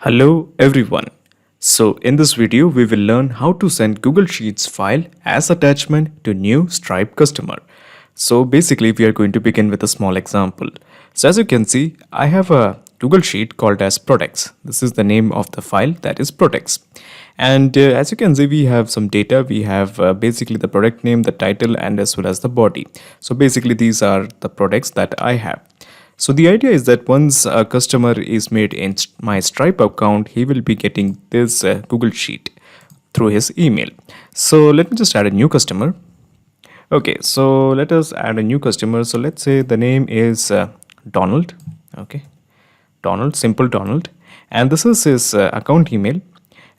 Hello everyone. So in this video we will learn how to send Google Sheets file as attachment to new Stripe customer. So basically we are going to begin with a small example. So as you can see I have a Google Sheet called as products. This is the name of the file, that is products. And as you can see we have some data. We have basically the product name, the title, and as well as the body. So basically these are the products that I have. So the idea is that once a customer is made in my Stripe account, he will be getting this Google Sheet through his email. So let me just add a new customer. Okay, so let us add a new customer. So let's say the name is Donald. Okay, Donald, simple Donald. And this is his account email.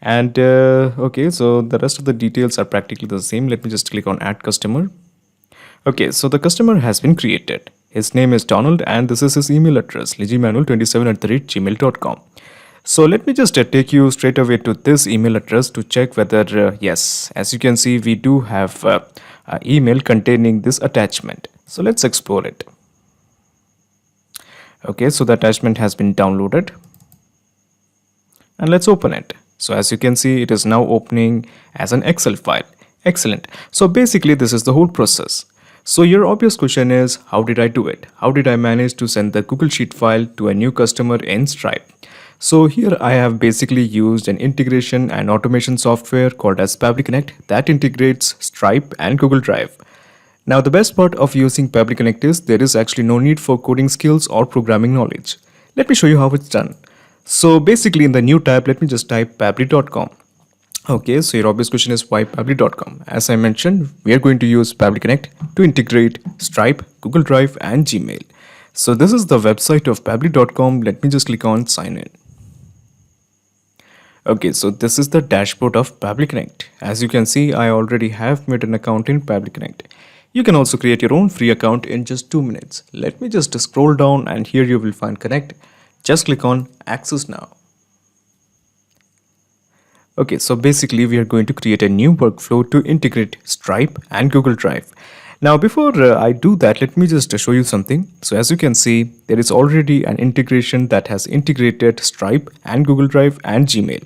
And okay, so the rest of the details are practically the same. Let me just click on add customer. Okay, so the customer has been created. His name is Donald and this is his email address, lijimanuel27@gmail.com. So let me just take you straight away to this email address to check whether, yes, as you can see, we do have an email containing this attachment. So let's explore it. Okay, so the attachment has been downloaded and let's open it. So as you can see, it is now opening as an Excel file. Excellent. So basically this is the whole process. So your obvious question is, how did I do it? How did I manage to send the Google Sheet file to a new customer in Stripe? So here I have basically used an integration and automation software called as PabliConnect that integrates Stripe and Google Drive. Now the best part of using PabliConnect is there is actually no need for coding skills or programming knowledge. Let me show you how it's done. So basically in the new tab, let me just type pabli.com. Okay, so your obvious question is why pabli.com? As I mentioned, we are going to use PabliConnect to integrate Stripe, Google Drive, and Gmail. So this is the website of pabli.com. Let me just click on sign in. Okay, so this is the dashboard of PabliConnect. As you can see, I already have made an account in PabliConnect. You can also create your own free account in just 2 minutes. Let me just scroll down and here you will find connect. Just click on access now. Okay, so basically we are going to create a new workflow to integrate Stripe and Google Drive. Now before I do that, let me just show you something. So as you can see, there is already an integration that has integrated Stripe and Google Drive and Gmail.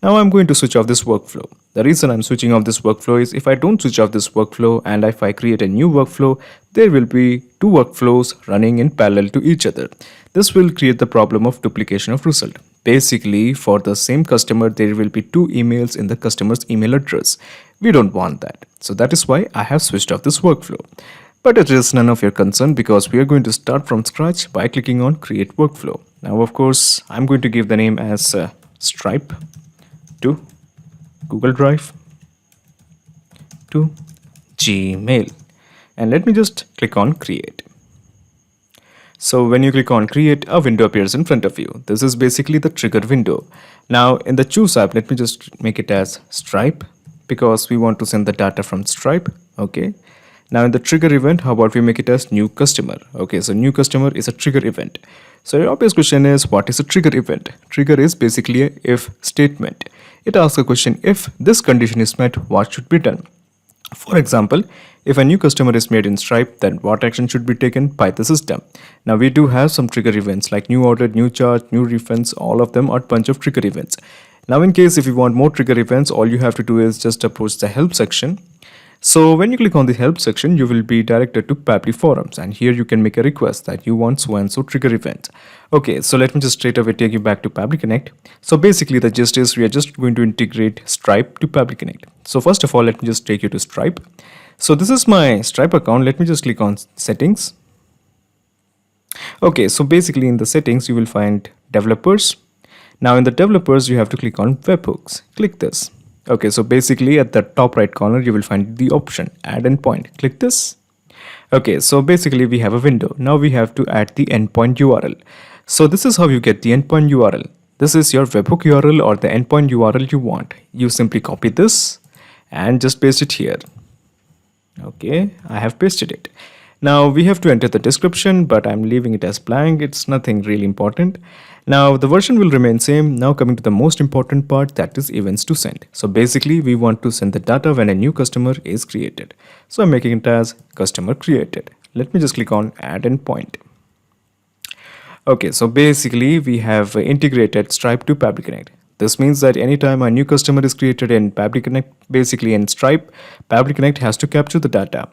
Now I'm going to switch off this workflow. The reason I'm switching off this workflow is if I don't switch off this workflow and if I create a new workflow, there will be two workflows running in parallel to each other. This will create the problem of duplication of result. Basically, for the same customer, there will be two emails in the customer's email address. We don't want that. So that is why I have switched off this workflow. But it is none of your concern because we are going to start from scratch by clicking on create workflow. Now, of course, I'm going to give the name as Stripe to Google Drive to Gmail. And let me just click on create. So when you click on create, a window appears in front of you. This is basically the trigger window. Now in the choose app, let me just make it as Stripe because we want to send the data from Stripe. Okay. Now in the trigger event, how about we make it as new customer? Okay, so new customer is a trigger event. So your obvious question is, what is a trigger event? Trigger is basically a if statement. It asks a question, if this condition is met, what should be done? For example, if a new customer is made in Stripe, then what action should be taken by the system? Now we do have some trigger events like new order, new charge, new refunds, all of them are a bunch of trigger events. Now in case if you want more trigger events, all you have to do is just approach the help section. So when you click on the help section, you will be directed to Pabli forums and here you can make a request that you want so and so trigger event. Okay, so let me just straight away take you back to PabliConnect. So basically the gist is we are just going to integrate Stripe to PabliConnect. So first of all, let me just take you to Stripe. So this is my Stripe account. Let me just click on settings. Okay, so basically in the settings, you will find developers. Now in the developers, you have to click on webhooks. Click this. Okay, so basically at the top right corner, you will find the option add endpoint. Click this. Okay, so basically we have a window. Now we have to add the endpoint URL. So this is how you get the endpoint URL. This is your webhook URL or the endpoint URL you want. You simply copy this and just paste it here. Okay, I have pasted it. Now we have to enter the description, but I'm leaving it as blank. It's nothing really important. Now the version will remain same. Now coming to the most important part, that is events to send. So basically we want to send the data when a new customer is created. So I'm making it as customer created. Let me just click on add endpoint. Okay, so basically we have integrated Stripe to Pabbly Connect. This means that anytime a new customer is created in Pabbly Connect, basically in Stripe, Pabbly Connect has to capture the data.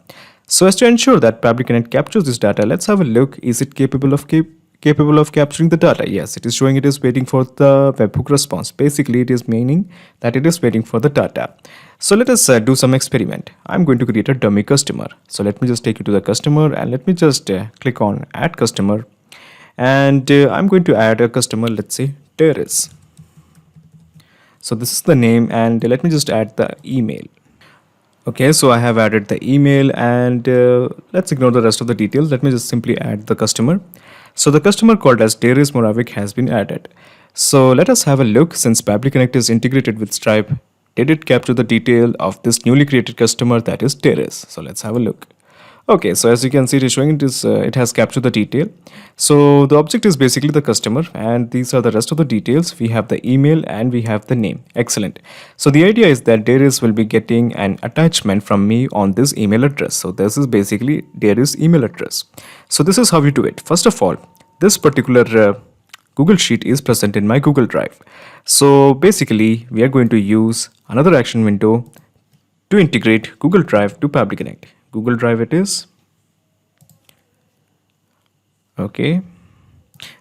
So as to ensure that Pabbly Connect captures this data, let's have a look. Is it capable of capturing the data? Yes, it is showing it is waiting for the webhook response. Basically, it is meaning that it is waiting for the data. So let us do some experiment. I'm going to create a dummy customer. So let me just take you to the customer and let me just click on add customer, and I'm going to add a customer, let's say Terrace. So this is the name, and let me just add the email. Okay, so I have added the email, and let's ignore the rest of the details. Let me just simply add the customer. So the customer called as Darius Moravik has been added. So let us have a look. Since Pabbly Connect is integrated with Stripe, did it capture the detail of this newly created customer, that is Darius? So let's have a look. Okay, so as you can see, it is showing it has captured the detail. So the object is basically the customer, and these are the rest of the details. We have the email and we have the name. Excellent. So the idea is that Darius will be getting an attachment from me on this email address. So this is basically Darius' email address. So this is how you do it. First of all, this particular Google Sheet is present in my Google Drive. So basically, we are going to use another action window to integrate Google Drive to Pabbly Connect. Google Drive it is. Okay.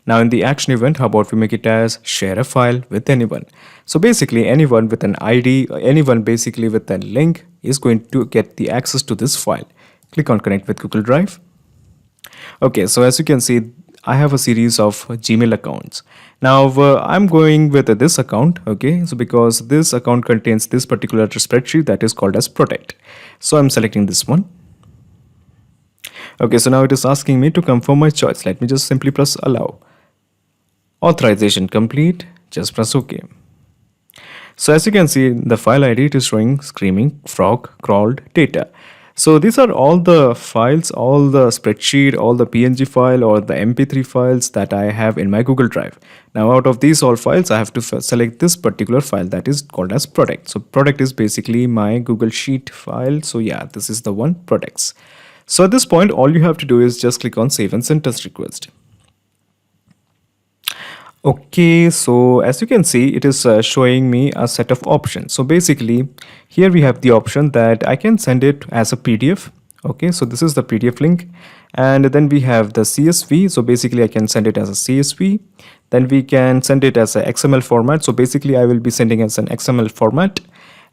Now in the action event, how about we make it as share a file with anyone? So basically anyone with an ID, or anyone basically with a link is going to get the access to this file. Click on connect with Google Drive. Okay, so as you can see, I have a series of Gmail accounts. Now I'm going with this account. Okay, so because this account contains this particular spreadsheet that is called as protect. So I'm selecting this one. Okay, so now it is asking me to confirm my choice. Let me just simply press allow. Authorization complete. Just press OK. So as you can see, the file ID it is showing screaming frog crawled data. So these are all the files, all the spreadsheet, all the PNG file or the MP3 files that I have in my Google Drive. Now out of these all files, I have to select this particular file that is called as product. So product is basically my Google Sheet file. So yeah, this is the one, products. So at this point, all you have to do is just click on save and send test request. Okay, so as you can see, it is showing me a set of options. So basically, here we have the option that I can send it as a PDF. Okay, so this is the PDF link. And then we have the CSV. So basically, I can send it as a CSV. Then we can send it as a XML format. So basically, I will be sending as an XML format.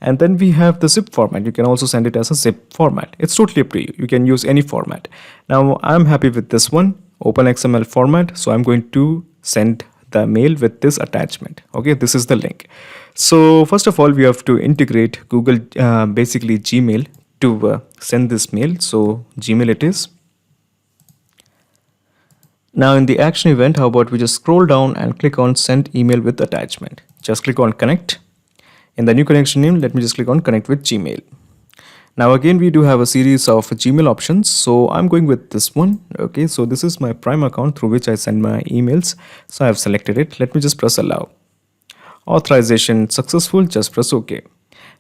And then we have the zip format. You can also send it as a zip format. It's totally up to you. You can use any format. Now I'm happy with this one, open XML format. So I'm going to send the mail with this attachment. Okay, this is the link. So first of all, we have to integrate Google, basically Gmail to send this mail. So Gmail it is. Now in the action event, how about we just scroll down and click on send email with attachment. Just click on connect. In the new connection name, let me just click on connect with Gmail. Now again, we do have a series of Gmail options. So I'm going with this one. Okay, so this is my Prime account through which I send my emails. So I have selected it. Let me just press allow. Authorization successful, just press OK.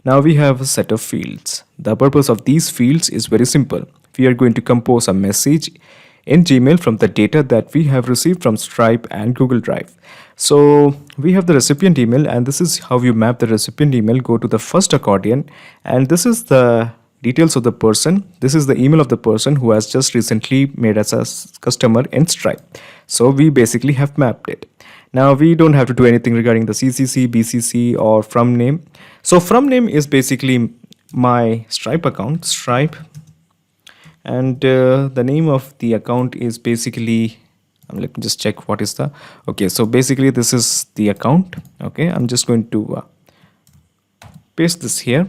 Now we have a set of fields. The purpose of these fields is very simple. We are going to compose a message in Gmail from the data that we have received from Stripe and Google Drive. So we have the recipient email, and this is how you map the recipient email. Go to the first accordion, and this is the details of the person. This is the email of the person who has just recently made us a customer in Stripe. So we basically have mapped it. Now we don't have to do anything regarding the CCC, BCC or from name. So from name is basically my Stripe account, Stripe. And the name of the account is basically, let me just check what is the, okay, so basically this is the account. Okay, I'm just going to paste this here,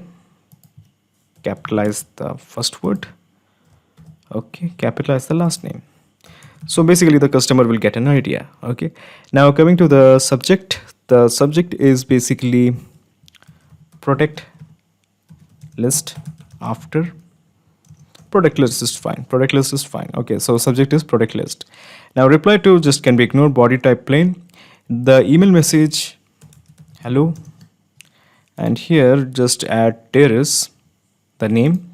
capitalize the first word, okay, capitalize the last name. So basically the customer will get an idea. Okay, now coming to the subject is basically product list. After product list is fine, product list is fine. Okay, so subject is product list. Now reply to just can be ignored, body type plain. The email message hello, and here just add there is the name,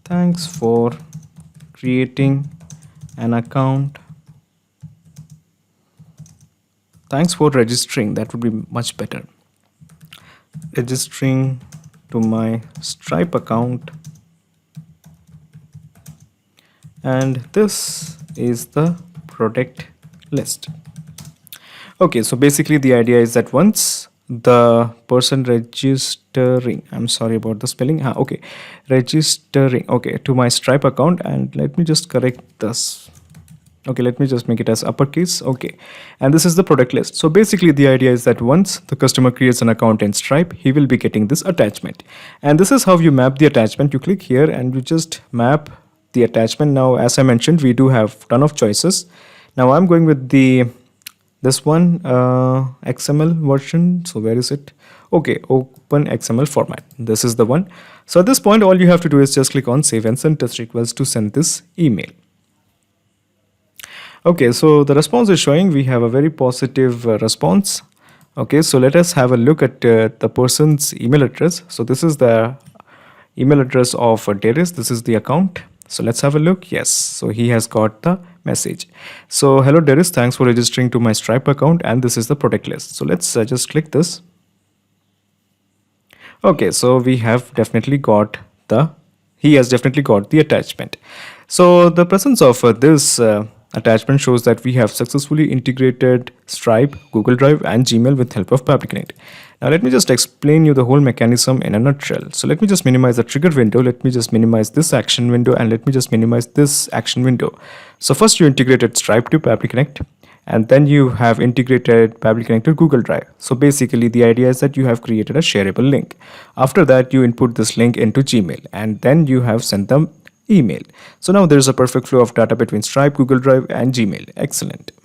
thanks for creating an account thanks for registering. That would be much better. Registering to my Stripe account, and this is the product list. Okay, so basically the idea is that once the person registering, I'm sorry about the spelling, okay, registering, okay, to my Stripe account, and let me just correct this. Okay, let me just make it as uppercase. Okay, and this is the product list. So basically the idea is that once the customer creates an account in Stripe, he will be getting this attachment, and this is how you map the attachment. You click here and you just map the attachment. Now, as I mentioned, we do have ton of choices. Now I'm going with the this one XML version. So where is it? Okay, open XML format. This is the one. So at this point, all you have to do is just click on save and send test request to send this email. Okay, so the response is showing we have a very positive response. Okay, so let us have a look at the person's email address. So this is the email address of Darius. This is the account. So let's have a look. Yes, so he has got the message. So hello Darius, thanks for registering to my Stripe account, and this is the product list. So let's just click this. Okay, so we have definitely got he has definitely got the attachment. So the presence of this attachment shows that we have successfully integrated Stripe, Google Drive and Gmail with help of Pabbly Connect. Now let me just explain you the whole mechanism in a nutshell. So let me just minimize the trigger window, let me just minimize this action window, and let me just minimize this action window. So first you integrated Stripe to Pabbly Connect, and then you have integrated Pabbly Connect to Google Drive. So basically the idea is that you have created a shareable link. After that you input this link into Gmail, and then you have sent them email. So now there is a perfect flow of data between Stripe, Google Drive and Gmail. Excellent.